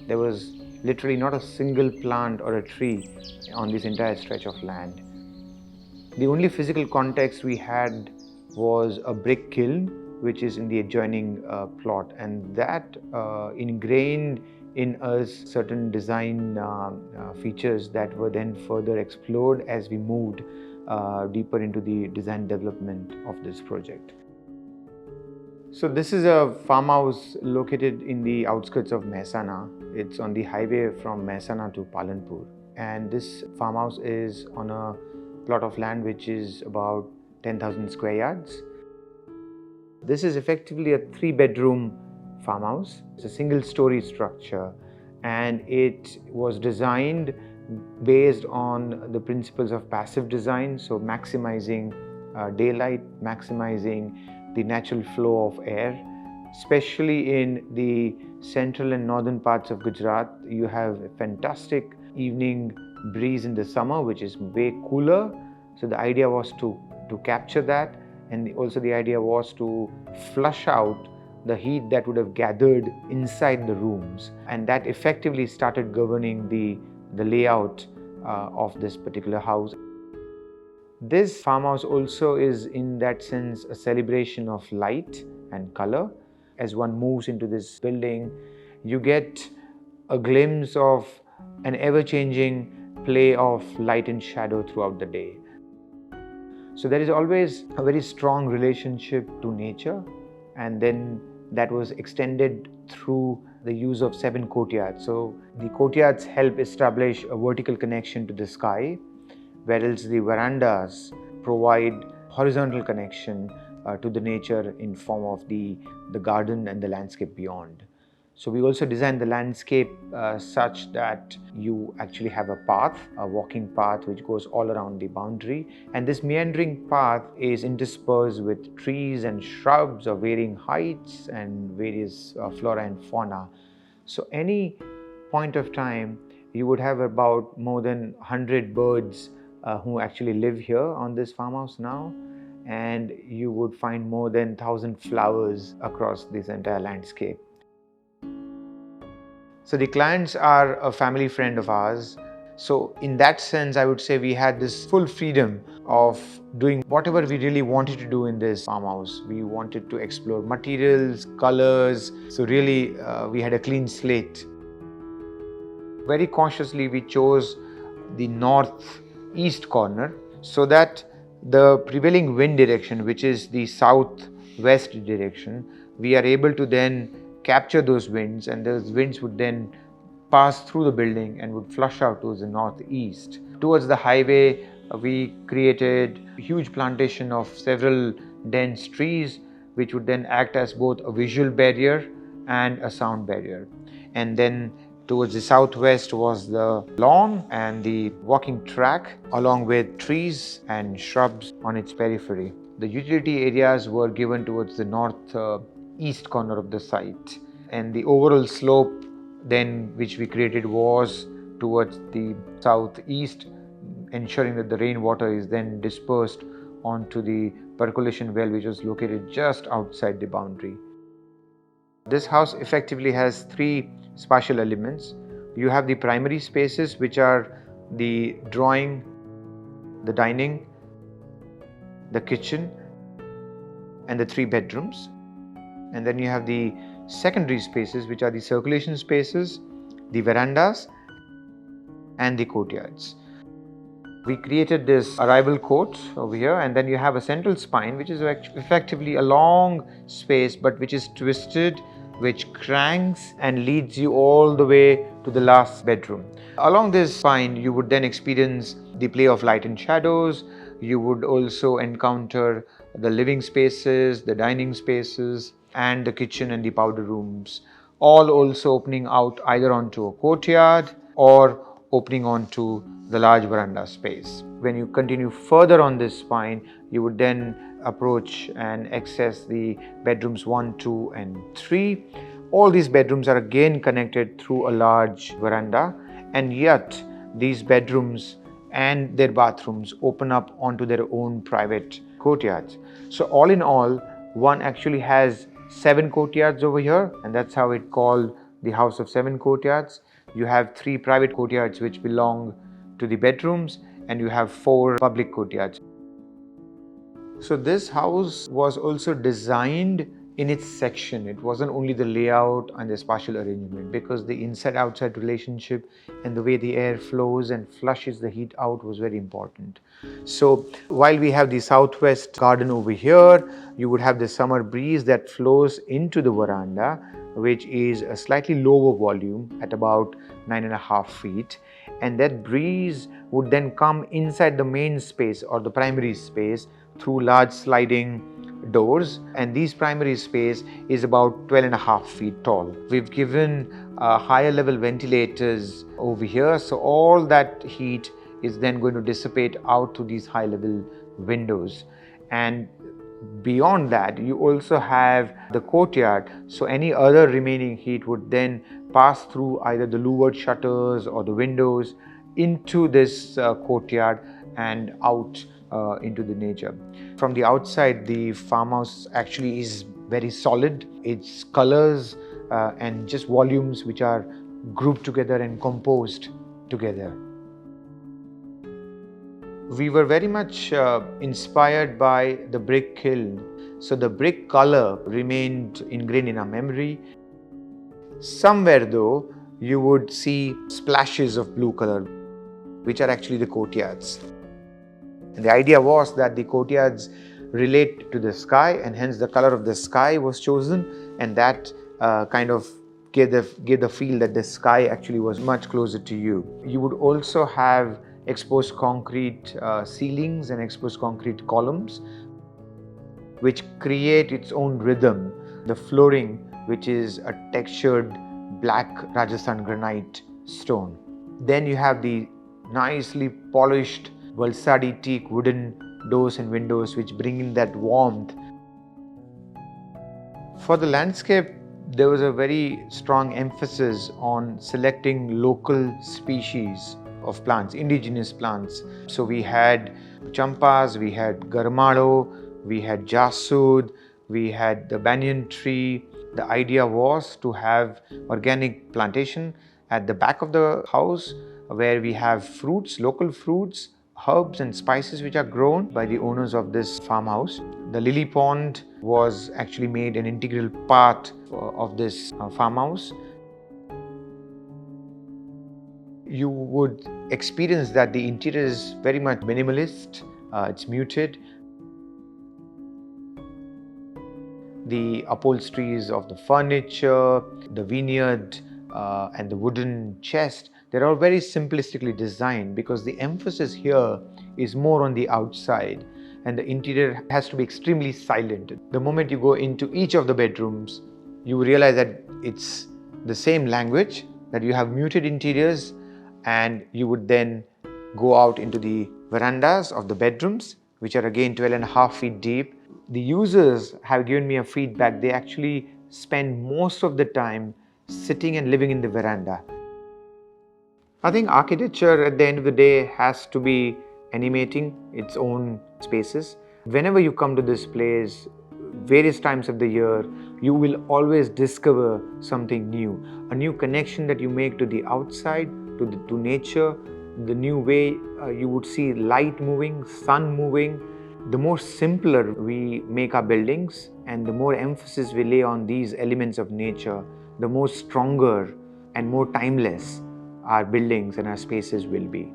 There was literally not a single plant or a tree on this entire stretch of land. The only physical context we had was a brick kiln, which is in the adjoining plot, and that ingrained in us certain design features that were then further explored as we moved deeper into the design development of this project. So this is a farmhouse located in the outskirts of Mehsana. It's on the highway from Mehsana to Palanpur, and this farmhouse is on a plot of land which is about 10,000 square yards. This is effectively a 3-bedroom farmhouse. It's a single-story structure, and it was designed based on the principles of passive design, so maximizing daylight, maximizing the natural flow of air. Especially in the central and northern parts of Gujarat, you have a fantastic evening breeze in the summer, which is way cooler. So the idea was to capture that, and also the idea was to flush out the heat that would have gathered inside the rooms, and that effectively started governing the layout of this particular house. This farmhouse also is in that sense a celebration of light and color. As one moves into this building, you get a glimpse of an ever-changing play of light and shadow throughout the day. So there is always a very strong relationship to nature, and then that was extended through the use of 7 courtyards. So the courtyards help establish a vertical connection to the sky, whereas the verandas provide horizontal connection to the nature in form of the garden and the landscape beyond. So we also designed the landscape such that you actually have a path, a walking path which goes all around the boundary, and this meandering path is interspersed with trees and shrubs of varying heights and various flora and fauna. So any point of time you would have about more than 100 birds who actually live here on this farmhouse now, and you would find more than 1,000 flowers across this entire landscape. So the clients are a family friend of ours. So in that sense, I would say we had this full freedom of doing whatever we really wanted to do in this farmhouse. We wanted to explore materials, colors. So really, we had a clean slate. Very cautiously, we chose the northeast corner so that the prevailing wind direction, which is the southwest direction, we are able to then capture those winds, and those winds would then pass through the building and would flush out towards the northeast. Towards the highway, we created a huge plantation of several dense trees, which would then act as both a visual barrier and a sound barrier. And then towards the southwest was the lawn and the walking track, along with trees and shrubs on its periphery. The utility areas were given towards the northeast corner of the site, and the overall slope then which we created was towards the southeast, ensuring that the rainwater is then dispersed onto the percolation well, which was located just outside the boundary. This house effectively has 3 spatial elements. You have the primary spaces, which are the drawing, the dining, the kitchen, and the 3 bedrooms. And then you have the secondary spaces, which are the circulation spaces, the verandas, and the courtyards. We created this arrival court over here, and then you have a central spine, which is effectively a long space, but which is twisted, which cranks and leads you all the way to the last bedroom. Along this spine, you would then experience the play of light and shadows. You would also encounter the living spaces, the dining spaces, and the kitchen and the powder rooms, all also opening out either onto a courtyard or opening onto the large veranda space. When you continue further on this spine, you would then approach and access the bedrooms 1, 2, and 3. All these bedrooms are again connected through a large veranda, and yet these bedrooms and their bathrooms open up onto their own private courtyards. So all in all, one actually has 7 courtyards over here, and that's how it called the house of 7 courtyards. You have 3 private courtyards which belong to the bedrooms, and you have 4 public courtyards. So this house was also designed in its section. It wasn't only the layout and the spatial arrangement, because the inside-outside relationship and the way the air flows and flushes the heat out was very important. So while we have the southwest garden over here, you would have the summer breeze that flows into the veranda, which is a slightly lower volume at about 9.5 feet. And that breeze would then come inside the main space or the primary space through large sliding doors, and these primary space is about 12.5 feet tall. We've given higher level ventilators over here, so all that heat is then going to dissipate out through these high level windows. And beyond that, you also have the courtyard, so any other remaining heat would then pass through either the louvered shutters or the windows into this courtyard and out into the nature. From the outside, the farmhouse actually is very solid. Its colors and just volumes which are grouped together and composed together. We were very much inspired by the brick kiln. So the brick color remained ingrained in our memory. Somewhere though, you would see splashes of blue color, which are actually the courtyards. And the idea was that the courtyards relate to the sky, and hence the color of the sky was chosen, and that kind of gave the feel that the sky actually was much closer to you. You would also have exposed concrete ceilings and exposed concrete columns, which create its own rhythm. The flooring, which is a textured black Rajasthan granite stone. Then you have the nicely polished Valsadi teak wooden doors and windows, which bring in that warmth. For the landscape, there was a very strong emphasis on selecting local species of plants, indigenous plants. So we had champas, we had garmado, we had jasud, we had the banyan tree. The idea was to have organic plantation at the back of the house, where we have fruits, local fruits, herbs and spices which are grown by the owners of this farmhouse. The lily pond was actually made an integral part of this farmhouse. You would experience that the interior is very much minimalist, it's muted. The upholsteries of the furniture, the vineyard and the wooden chest, they're all very simplistically designed, because the emphasis here is more on the outside, and the interior has to be extremely silent. The moment you go into each of the bedrooms, you realize that it's the same language, that you have muted interiors, and you would then go out into the verandas of the bedrooms, which are again 12.5 feet deep. The users have given me a feedback. They actually spend most of the time sitting and living in the veranda. I think architecture at the end of the day has to be animating its own spaces. Whenever you come to this place, various times of the year, you will always discover something new. A new connection that you make to the outside, to nature, the new way you would see light moving, sun moving. The more simpler we make our buildings and the more emphasis we lay on these elements of nature, the more stronger and more timeless our buildings and our spaces will be.